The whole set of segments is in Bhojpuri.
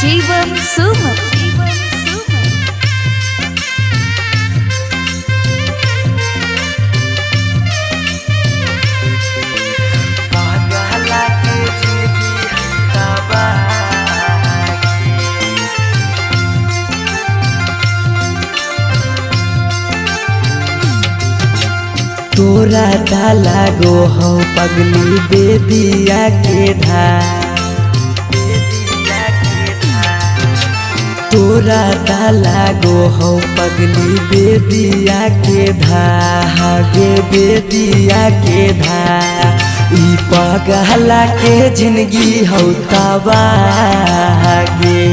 शिवम सुमन। तोरा दा लागो हो पगली बेदिया के धार, तोरा दा लागो हो पगली बेदिया के धागे बेदिया के धार। ई पगला के जिंदगी हो तबागे,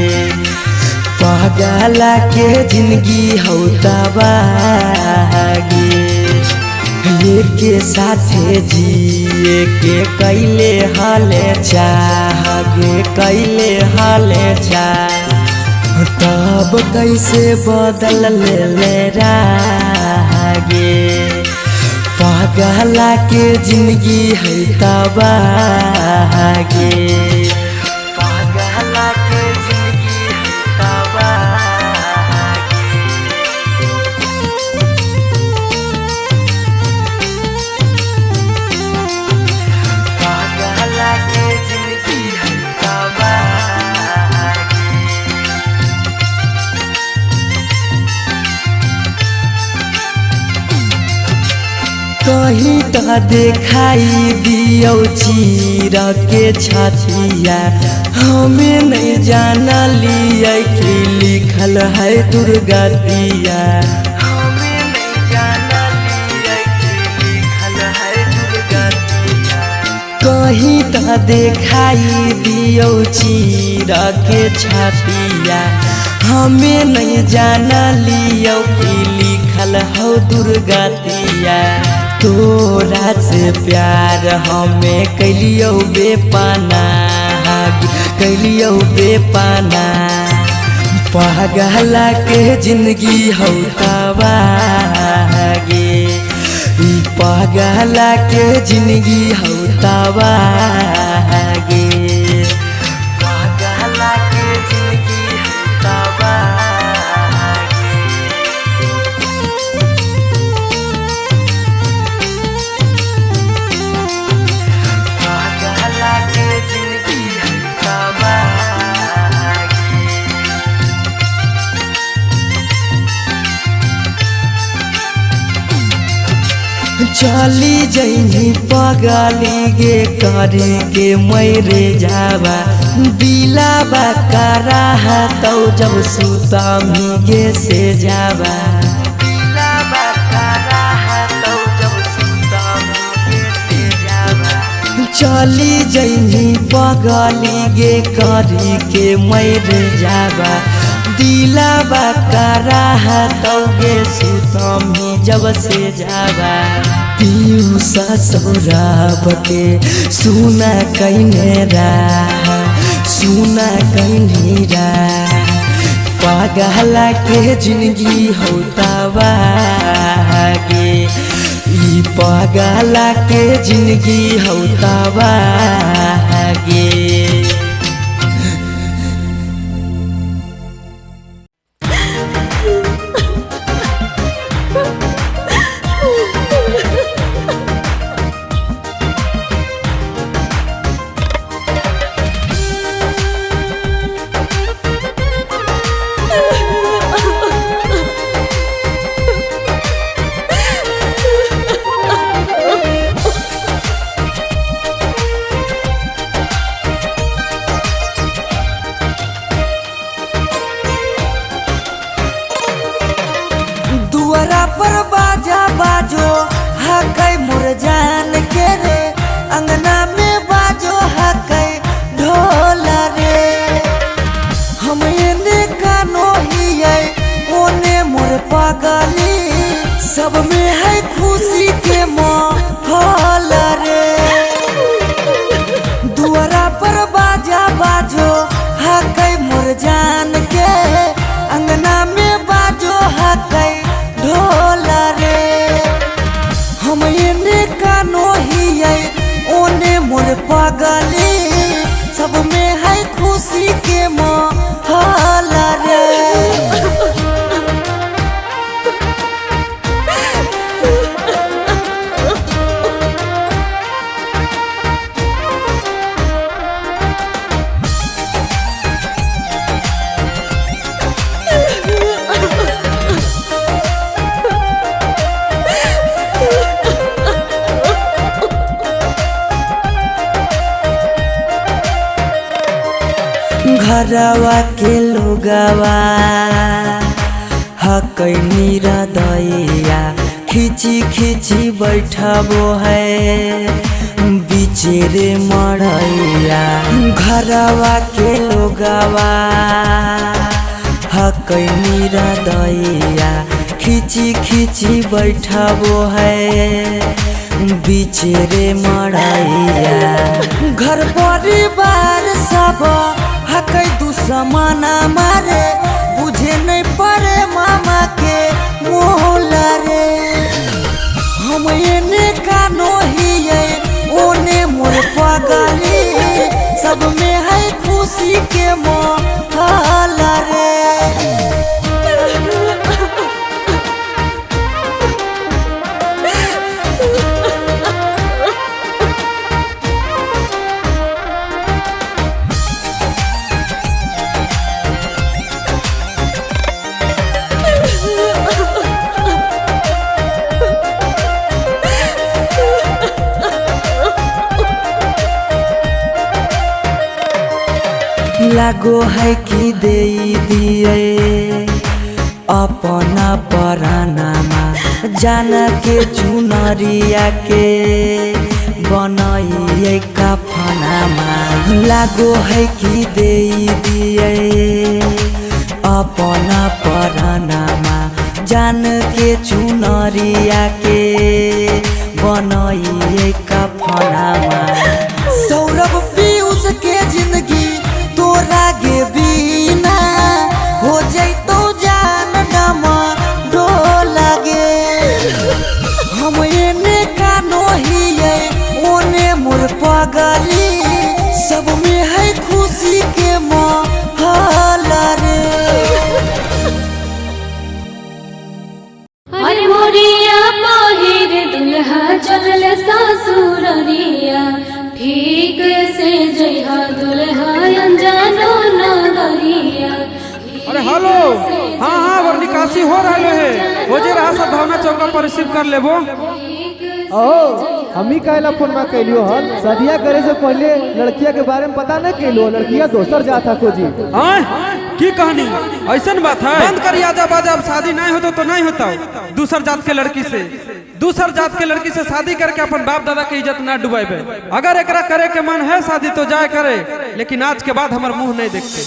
पगला के जिंदगी हो तबागे। के साथे जिए के कैले हाले चाहे कैले हाले चाह, तब कैसे बदल ले रागे। पगला के जिंदगी है तबागे, पगला के जिंदगी है तबागे। कहीं तो देखाई दियो चीर के छतिया, हमें नहीं जाना लिया कि लिखल है दुर्गतिया, हमें नहीं जाना लिया कि लिखल है दुर्गतिया। कहीं तो देखाई दियो चीर के छतिया, हमें नहीं जाना लियो कि लिखल हो दुर्गतिया। तोरा से प्यार हमें कैलियो बेपाना, कैलियो बेपाना। पगला के जिंदगी हो तबागे, ई पगला के जिंदगी हो तबागे, पगला के जिंदगी हो तबागे। चली जैनी पगली गे करे के मैरे जावा, दिलाबा करा तो जब सुता गे से जावा, दिलाबा करा तो जब सुता गे से जावा। चली जैनी पगली गे करे के मैरे जावा, दिलाबा करा तो गे सुतम जब से जावा। पीयूषा सौरभ के सुना कहने रहा, सुना कहने रहा। पगला के जिंदगी हो तबागे, ई पगला के जिंदगी हो तबागे। दुआरा पर बाजा बाजो हकै मोर जान के रे, अंगना में बाजो हकै ढोल रे। हम एने कानो हियै ओने मोर पगली, सब में है खुशी के माहौल रे। दुआरा पर बाजा बाजो हकै मोर जान के, अंगना में बाजो हकै ढोल रे। हम एने कानो हियै ओने मोर पगली, सब में है खुशी के माहौल घरवा के लोगवा हकै निरदैया खिची खिची बैठबो है बिचेरे मड़ैया। घरवा के लोगवा हकै निरदैया खिची खिची बैठबो है बिचेरे मड़ैया। घर परिवार सब हकै दुश्मना मारे बुझे नहीं पड़े मामा के मोहला रे। हम एने कानो हिये ओने मोर पगली सब में है खुशी के मोहला रे। लागो है कि दे दिए अपना परानामा जान के चुनरिया के बनाइए कफनामा। लागो है कि दे दिए अपना परानामा जान के चुनरिया के बनाइए कफनामा। सौरभ पीयूष के जिंदगी तोरा गे बिना हो जैतो जान डमा डोला गे। हम एने कानो हिये ओने मोर पगली सब में है खुशी के मोहला रे। अरे मोरिया पहिर दुल्हा चलल ससुररिया ठीक से जइहा दुल्हा अनजानो नगरिया। अरे हेलो, हाँ और निकासी हो रहे है हो जे रहा सद्भावना चौका पर रिसीव कर लेबो। हमी कहला फोन में कैलियो हन शादिया करे से पहले लड़किया के बारे में पता नहीं कैलो लड़किया दोसर जात था खोजी। की कहानी ऐसा बात है बंद करी आजा बाजा। अब शादी नहीं होता तो नहीं होता दूसर जात के लड़की से शादी करके अपन बाप दादा के इज्जत ना डुबाइबे। अगर एकरा करे के मन है शादी तो जाए करे लेकिन आज के बाद हमार मुंह नहीं देखते।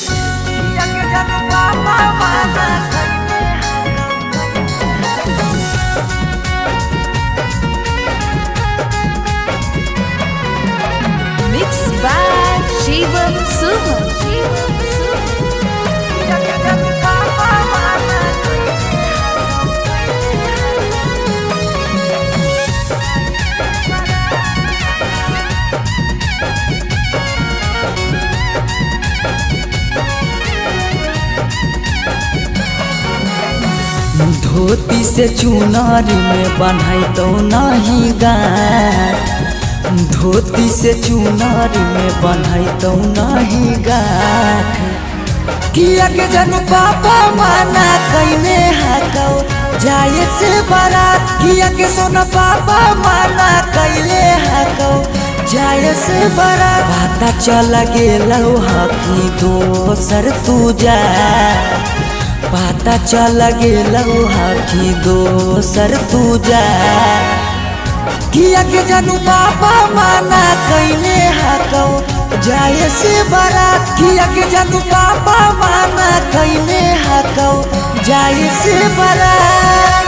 Mix by Shivam Suham. धोती से चुनारी में बन्हाई तो नहीं गाय। धोती से चुनारी में बन्हाई तो नहीं गाय। किया के जनु पापा माना कइने हकौ जाए से बारात। किया के सोना पापा माना कइले हकौ जाए से बारात। पता चल गेलौ हकी दोसर तू जा। पता चल गेलौ हकी दोसर तू जा। किया के जानू बाबा माना कइने हकौ जाए से बारात। किया के जानू बाबा माना कइने हकौ जाए से बारात।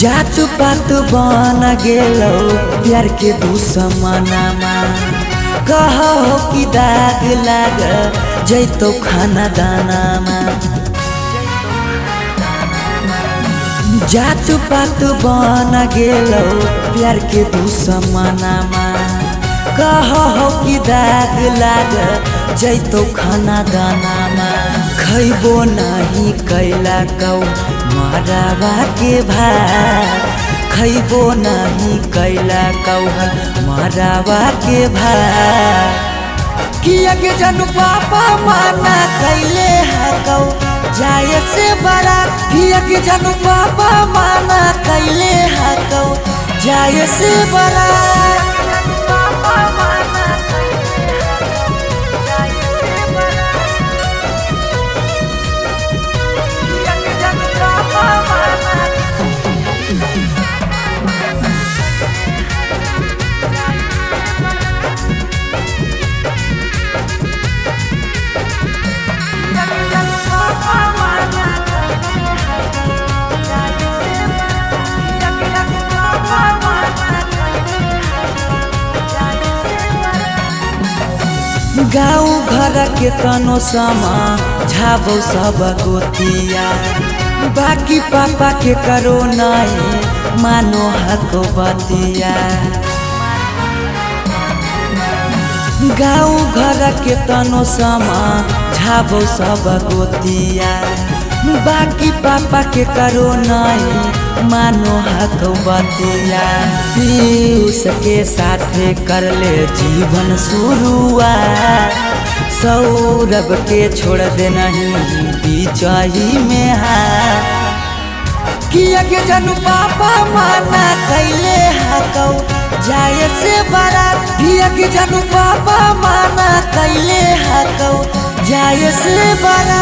जात पात बन गेलो प्यार के दुश्मनमा। कहो कि दाग लाग जैतो खाना दानामा। जात पात बन गेलो प्यार के दुश्मनमा। कहो कि दाग लाग जैतो खाना दाना खैबो नहीं कैला कौ मरावा के भात खैबो नहीं कैला कौ मरावा के भात किया के जनू पापा माना कैले हकौ जाए से बड़ा किया के जनू पापा माना कैले हकौ जाए से बड़ा गाँव घर के तनो समा झाबो सब गोतिया बाकी पापा के करो नहीं मानो हको बतिया गाँव घर के तनो समा झाबो सब गोतिया बाकी पापा के करो नहीं मानो हक बतिया पीयूष के साथे कर ले जीवन शुरुआत सौरभ के छोड़ दे नहीं बिचाही में हाथ किया के जनू पापा माना कैले हकौ जाए से बड़ा किया के जनू पापा माना कैले हकौ जाए से बड़ा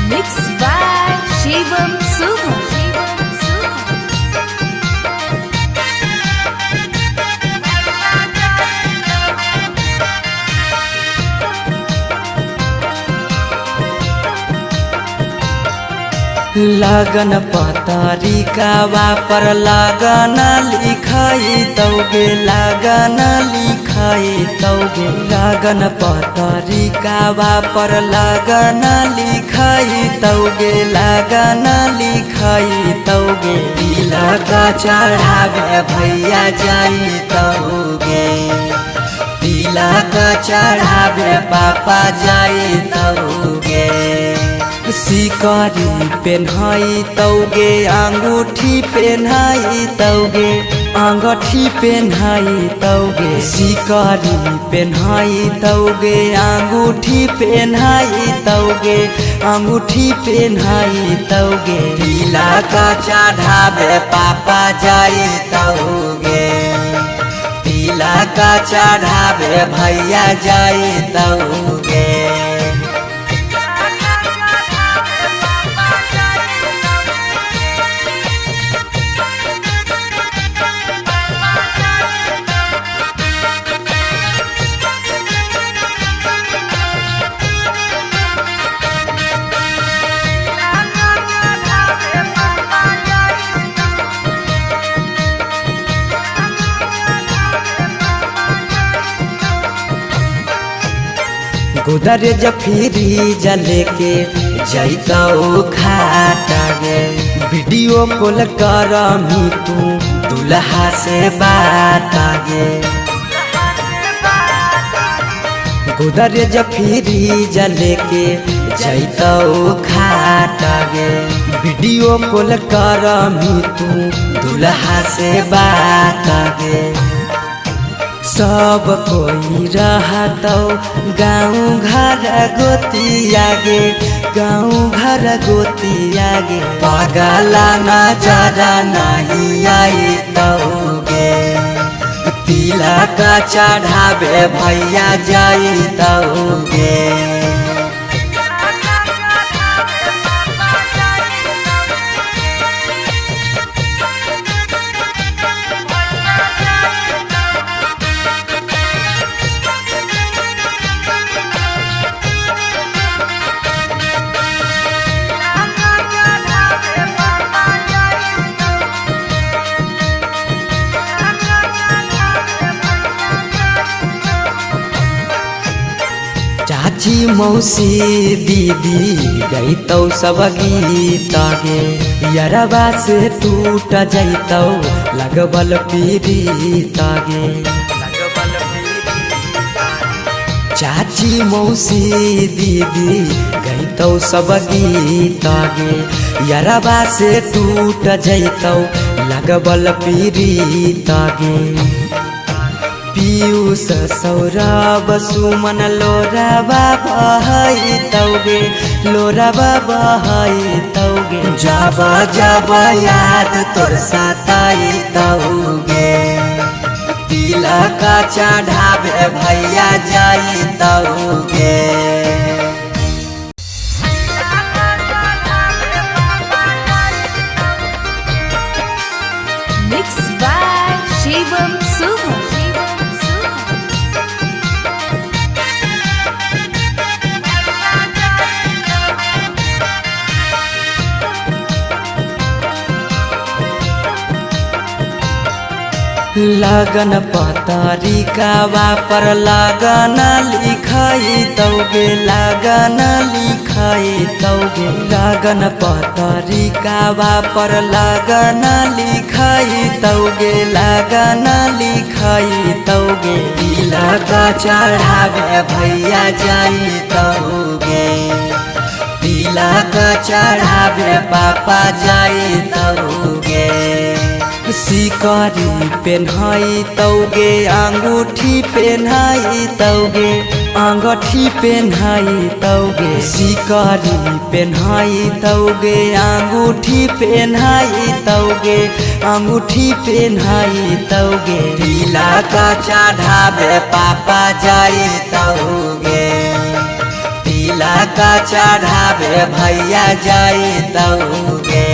Mixed by Shivam Suham. लगन पतरिकावा पर लगन लिखाई तौगे लगन लिखाई तौगे लगन पतरिकावा पर लगन लिखाई तौगे लगन लिखाई तौगे तिलक चढ़ावे भैया जाई तौगे तिलक चढ़ावे पापा जाई तौगे सिकरी पेन्हाई तौगे अंगूठी पेन्हाई तौगे अंगूठी पेन्हाई तौगे सिकरी पेन्हाई तौगे अंगूठी पेन्हाई तौगे अंगूठी पेन्हाई तौगे तिलक चढ़ावे पापा जाई तौगे तिलक चढ़ावे भैया जाई तौगे उधर जफीरी जले के जैतौ खाटा गे वीडियो कॉल कर मी तू दुल्हा से बात गे उधर जफीरी जले के जैतौ खाटा गे वीडियो कॉल कर मी तू दुल्हा से बात गे सब कोई रहतौ गाँव घर गोतिया गे गाँव घर गोतिया गे पगला नजर नहीं आई तौगे तिलक चढ़ावे भैया जाई तौगे चाची मौसी दीदी गई तो सब गीत गे यरबा से टूट जैतौ लगबल पीड़ित गे चाची मौसी दीदी गई तो सब गीत गे यरबा से टूट जैतौ लगबल पीड़ित गे पीयूष सौरभ सुमन लोरबा बहैतौगे लोरबा बहैतौगे जब जब याद तोर सताइतौगे तिलक चढ़ावे भैया जाइतौगे। Mixed by Shivam Subham. लगन पतरिकावा पर लगन लिखैतौगे लगन लिखैतौगे लगन पतरिकावा पर लगन लिखैतौगे लगन लिखैतौगे तिलक चढ़ावे भैया जाइतौगे तिलक चढ़ावे पापा जाइतौगे सिकरी पेन्हाइतौगे अंगूठी पेन्हाइतौगे अंगूठी पेन्हाइतौगे सिकरी पेन्हाइतौगे अंगूठी पेन्हाइतौगे अंगूठी पेन्हाइतौगे तिलक चढ़ावे पापा जाइतौगे तिलक चढ़ावे भैया जाइतौगे।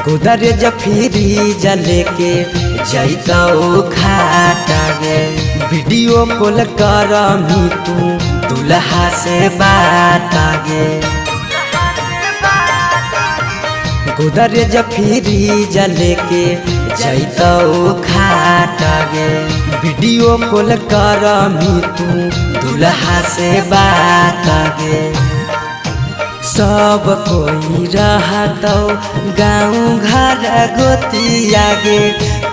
गोदरेज फ्रिज लेके जैतौ खाटा गे वीडियो कॉल करमी तू दुल्हा से बात गे गोदरेज फ्रिज लेके जैतौ खाटा गे वीडियो कॉल करमी तू दुल्हा से बात गे सब कोई रहतौ गाँव घर गोतिया गे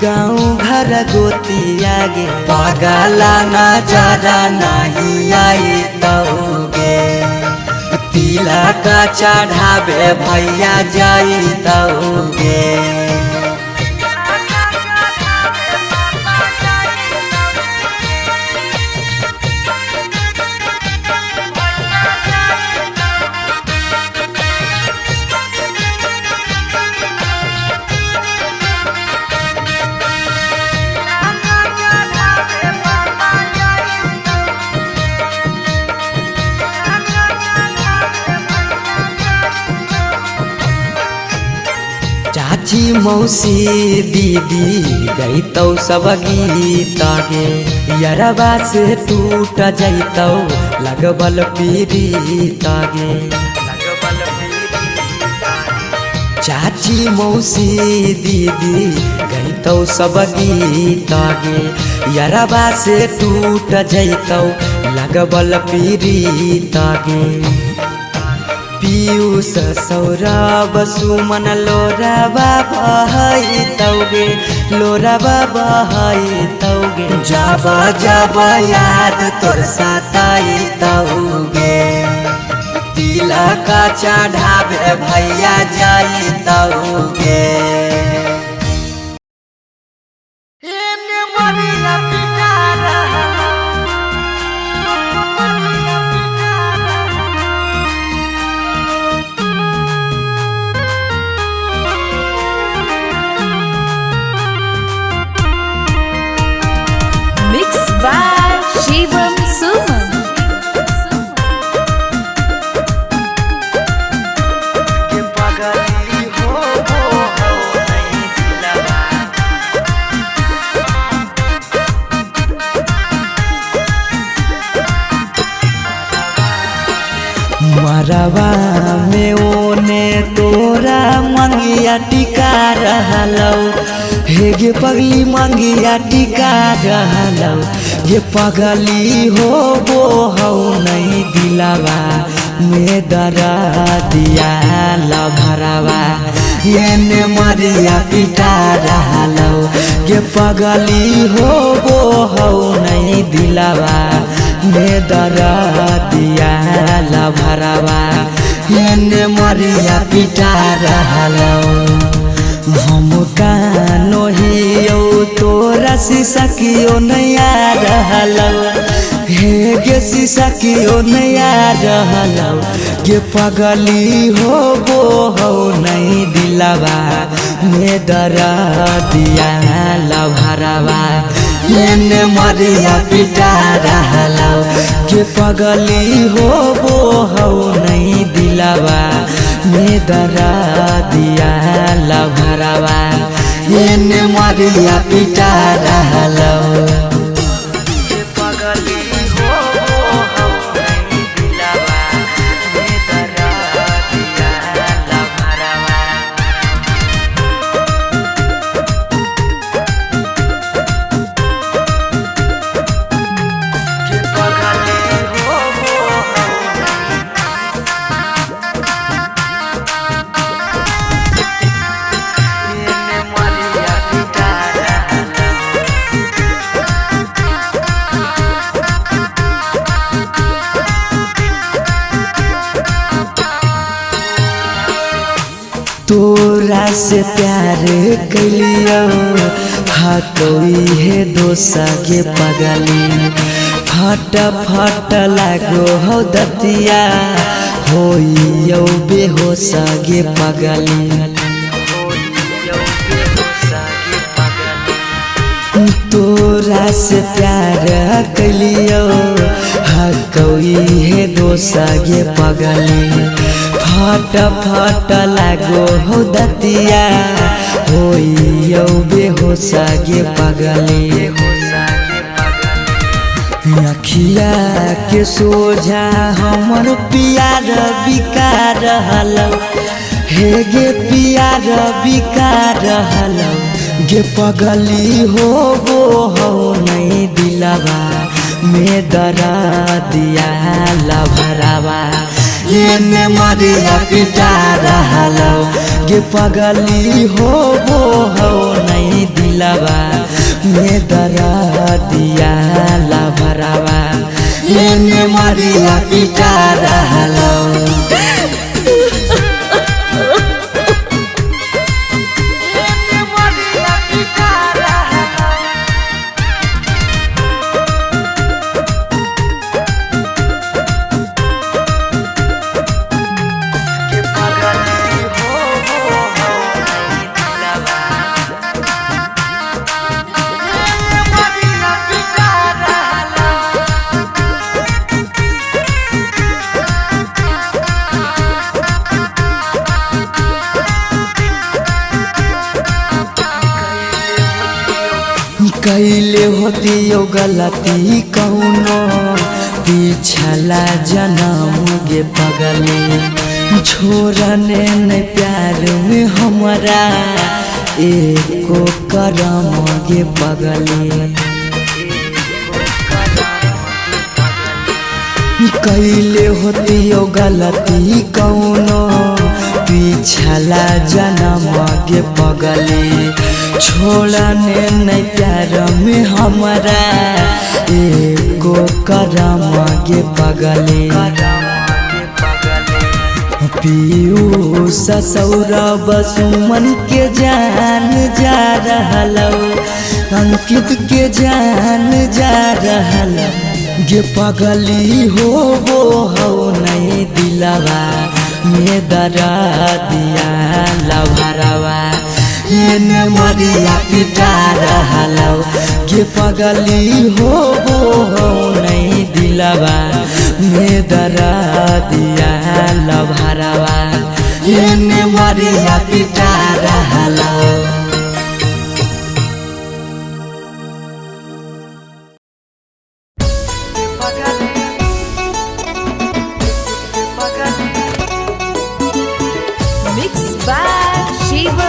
गाँव घर गोतिया गे पगला नजर नहीं आइतौगे तिलक चढ़ावे भैया जाइतौगे। चाची मौसी दीदी गई तो सब गीत गे यरबा से टूट जैतौ लगबल पीड़ित गे चाची मौसी दीदी गई तो सब गीत गे यरबा से टूट जैतौ लगबल पीड़ित गे पीयूष सौरभ सुमन लोरबा बहैतौगे लोरबा बहैतौगे जब जब याद तोर सताइतौगे तिलक चढ़ावे भैया जाइतौगे। Mixed by Shivam Subham. मंगिया टिका रहलौ हे गे पगली मंगिया टिका रहलौ ये पगली हो वो हौ नहीं दिलावा में दरा दिया लभरावा ये मरिया पिटा रहलौ ये पगली हो वो हौ नहीं दिलावा में दरा दिया लभरावा ये मरिया पिटा रहलौ हम कानो हियो तोरा शीशा कियो नया रहलौ हे गे शीशा कियो नया रहलौ गे पगली हो वो हो नहीं दिलावा में दरा दिया लभरावा ये मरिया पिटा रहलौ गे पगली हो वो हो नहीं दिलावा में दरा दिया लभरावा ये मरिया पिटा रहलौ तोरा से प्यार कलियो हटोई है दोसा के पगली फट फट लागो हो दतिया होइयो बेहोश गे पगली तोरा से प्यार कलियो हटोई है दोसा के पगली फट फट लागो हो दतिया होइयो बेहोश गे पगली अखिया के सोझा हमर प्यार बिका रहलौ हे गे प्यार बिका रहलौ गे पगली हो वो हो नहीं दिलावा में दरा दिया लभरावा ये मरिया पिटा रहलौ गे पगली हो वो हो नहीं दिलावा में दरा दिया लभरावा ये मरिया पिटा रहलौ कैले होतियो गलती कौनो पिछला जन्म गे पगली छोड़ने न प्यार में हमारा एको करम गे पगली कैले होतियो गलती कौनो पिछला जन्म गे पगली छोड़ने नहीं प्यार में हमारा एको करम गे पगली पीयूष सौरभ सुमन के जान जा रहलौ अंकित के जान जा रहलौ गे पगली हो वो हो नहीं दिलावा में दरा दिया लभरावा ये मरिया पिटा रहलौ गे पगली हो वो हो नहीं दिलावा में दरा दिया लभरावा ये मरिया पिटा रहलौ। Mixed by Shivam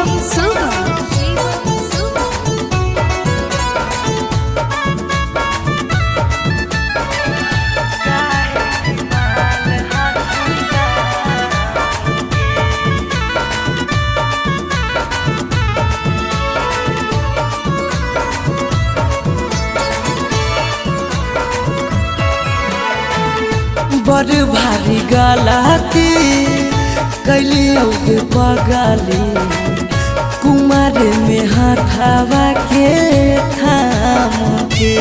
बड़ भारी गलती कैलियो के पगली कुमार में हाथावा के थाम के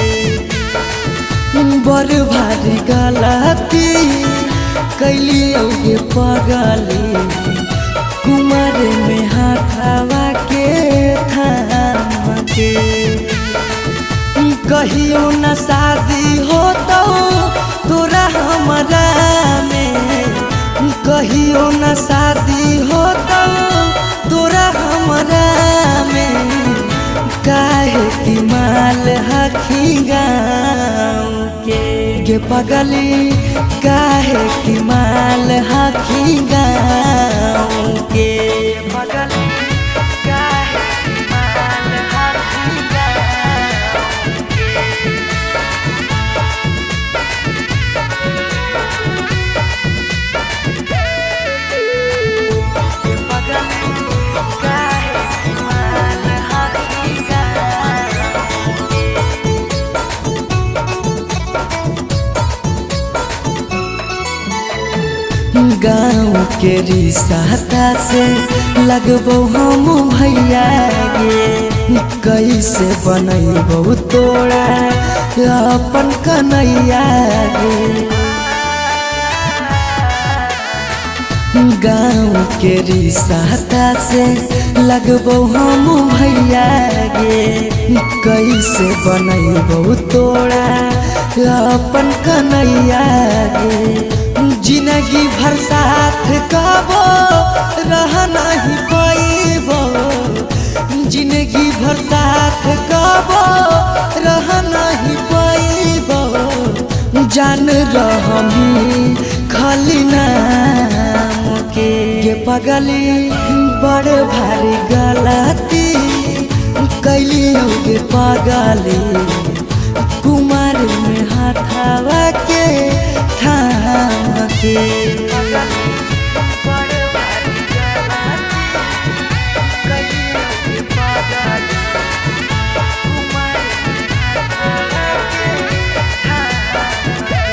बड़ भारी गलती कैलियो के पगली कुमार में हाथावा के थाम के कहियो न शादी हो तो तोरा हमरा में कहियो न शादी हो तो तोरा हमरा में काहे की माल हखी गाँव के पगली काहे की माल हखी गाँव के पगली काहे की माल हखी गाँव के पगली काहे की माल हखी गाँव के रिश्ता से लगबो हम भैया गे कैसे बनैबो तोरा अपन कन्हैया गे गाँव के रिश्ता से लगबो हम भैया गे कैसे बनैबो तोरा अपन कन्हैया गे जिंदगी भर साथ कबो रह नहीं पाइबो जिंदगी भर साथ कबो रह नहीं पाइबो जान रहमी खाली नाम के पगली बड़ भारी गलती कैलियो के पगली कुमार में हाथावा के थाम के बड़ भारी गलती कैलियो के पगली कुमार में हाथावा के थाम के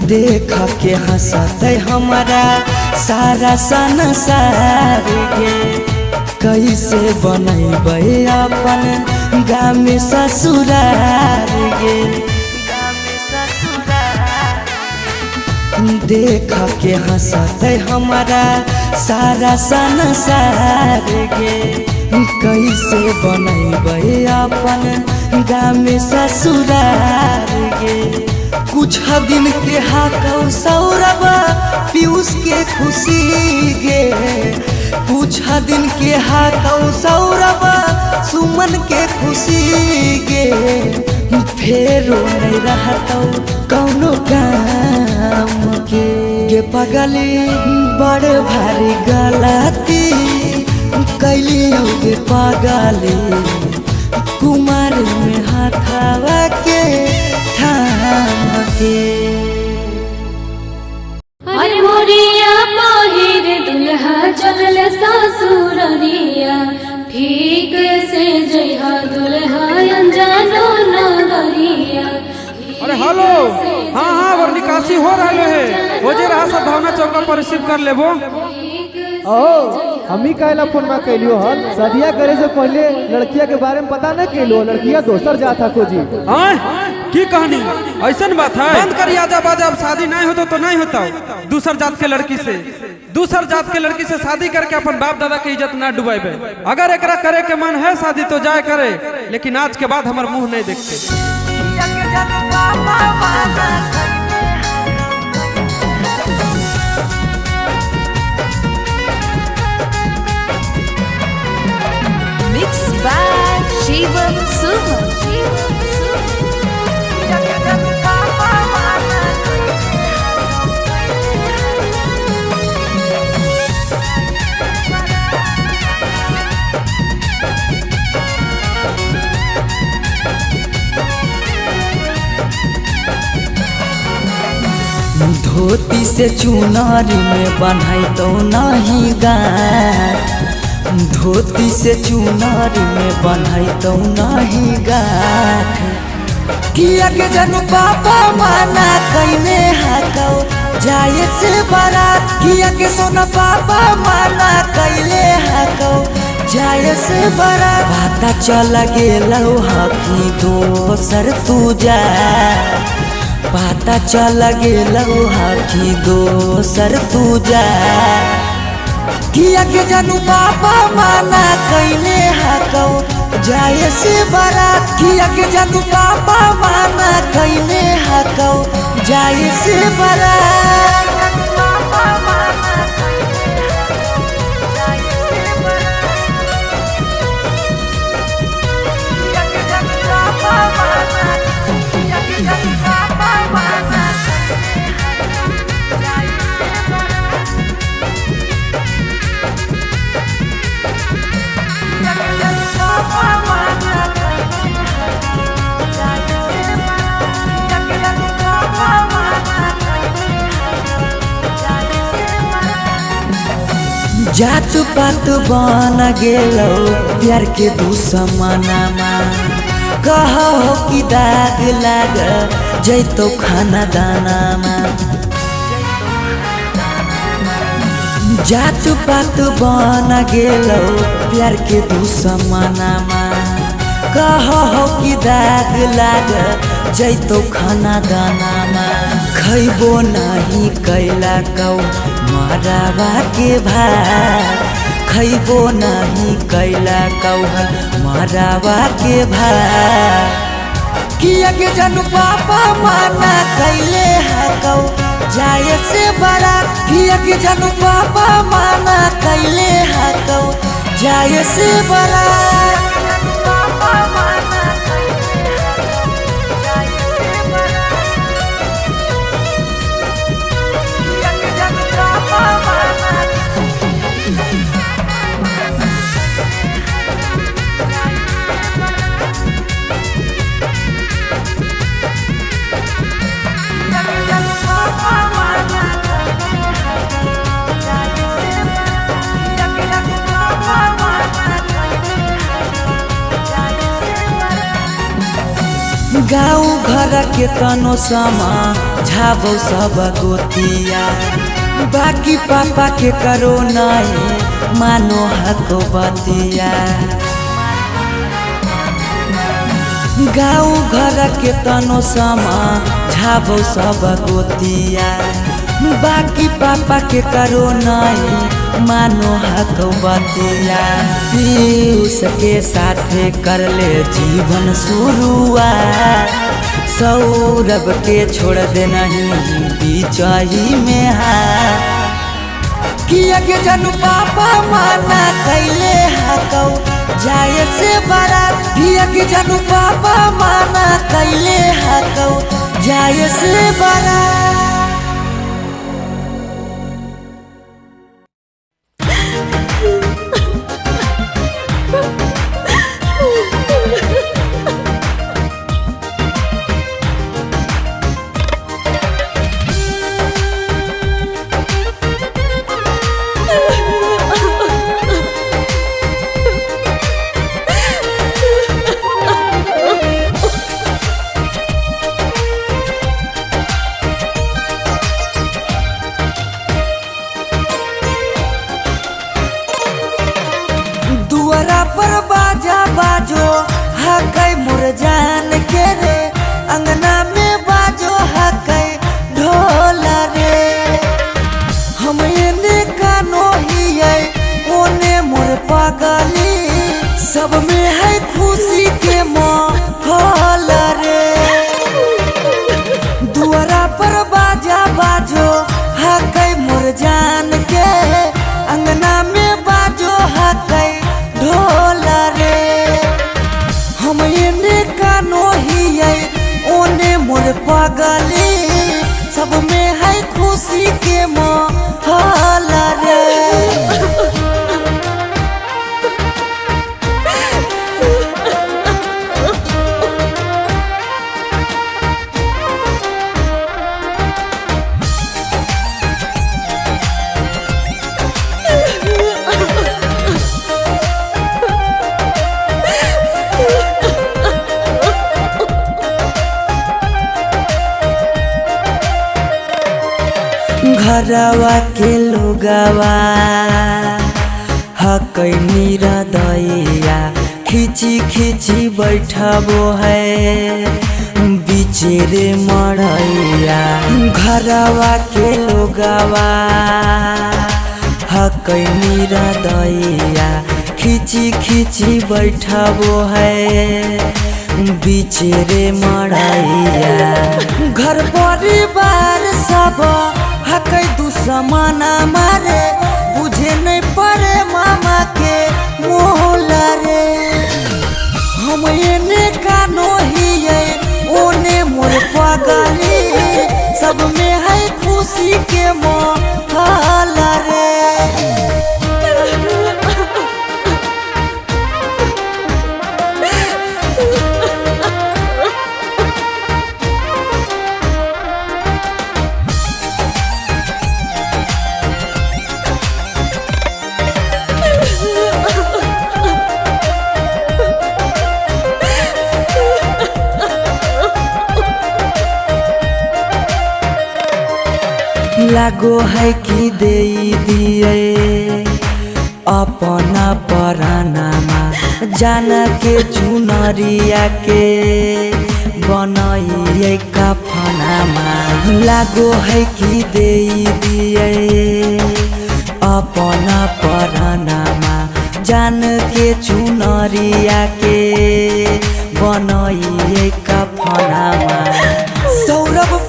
देख के हंसते हमारा सारा संसार गे कैसे बनैबे अपन गाँव में ससुरार गे देख के हंसते हमारा सारा संसार गे कैसे बनैबे अपन गाँव में ससुरार गे कुछ दिन के हाकौ सौरभ पीयूष के खुशी गे कुछ दिन के हाकौ सौरभ सुमन के खुशी गे फेरो नहीं रहतौ कौनो काम के पगली बड़ भारी गलती कैलियो के पगली कुमार में हाथावा के थाम के अरे मोरिया पहिर दुल्हा चलल ससुररिया ठीक से जइहा दुल्हा अनजानो नगरिया। अरे हेलो, हाँ हाँ और निकासी हो रहा है हो जे रहा सब भावना चौका पर रिसीव कर लेबो। हमी कहला फोन में कैलियो हल शादिया करे से पहले लड़किया के बारे में पता न कैलो लड़किया दोसर जात था खोजी की कहानी ऐसन बात है। बंद करी आजा बाजा, अब शादी नहीं होता तो नहीं होता दूसर जात के लड़की से शादी करके अपन बाप दादा के इज्जत ना डुबाइबे। अगर एकरा करे के मन है शादी तो जाए करे, लेकिन आज के बाद हमार मुंह नहीं देखते। Mixed by Shivam Suman. धोती से चुनरी में बन्हाई तो नहीं गार, धोती से चुनरी में बन्हाई तो नहीं गार। किया के जनू पापा माना कईने हाकौ जाए से बारात, किया के सोना पापा माना कैले हाकौ जाए से बारात। पता चल गेलौ हकी दोसर तू जा, पता चल गेलौ हकी दोसर तू जा। किया के जनू पापा माना कैले हाकौ जाए से बारात, किया के जनू पापा माना कैले हाकौ जाए से बारात। जात पात बन गेलो प्यार के दुश्मनमा, कहो कि दाग लाग जैतो खाना दानामा। जात पात बन गेलो प्यार के दुश्मनमा, कहो कि दाग लाग जैतो खाना दानामा। खैबो नहीं कैला कौ मरावा के भात, खैबो नहीं कैला कौ मरावा के भात। किया के जनू पापा माना कैले हाकौ जाए से बारात, किया के जनू पापा माना कैले हाकौ जाए से बारात। गाँव घर के तनो समा झाबो सब गोतिया, बाकी पापा के करो नहीं मानो हको बतिया। गाँव घर के तनो समा झाबो सब गोतिया, बाकी पापा के करो नहीं मानो हको बतिया। पीयूष के साथे कर ले जीवन शुरुआत, सौरभ के छोड़ दे नहीं बीचही में हाथ। किया के जनू पापा माना कैले हाकौ जाए से बारात, किया के जनू पापा माना कैले हाकौ जाए से बारात। पर बाजा बाजो हकै मोर जान के रे, अंगना में बाजो हकै ढोल रे। हम एने कानो हियै ओने मोर पागली, सब में है खुशी के माहौल रे। दुआरा पर बाजा बाजो हकै मोर जान के, अंगना में बाजो हकै ढोल रे। हम एने कानो हियै ओने मोर पागली, सब में है खुशी के माहौल रे। घरवा के लोगवा हकैनी हृदया खिची खिची बैठबो है बिचेरे मड़ैया। घरवा के लोगवा हकैनी हृदया खिची खिची बैठबो है बिचेरे मड़ैया। घर परिवार सब हकै दुश्मना मारे बुझे नहीं पड़े मामा के मोहला रे। हम एने कानो हिये ओने मोर पगली सब में है खुशी के मोहला रे। लागो है कि दे दिए अपना परानामा जान के चुनरिया के बनाइए कफनामा। लागो है कि दे दिए अपना परानामा जान के चुनरिया के बनाइए कफनामा। सौरभ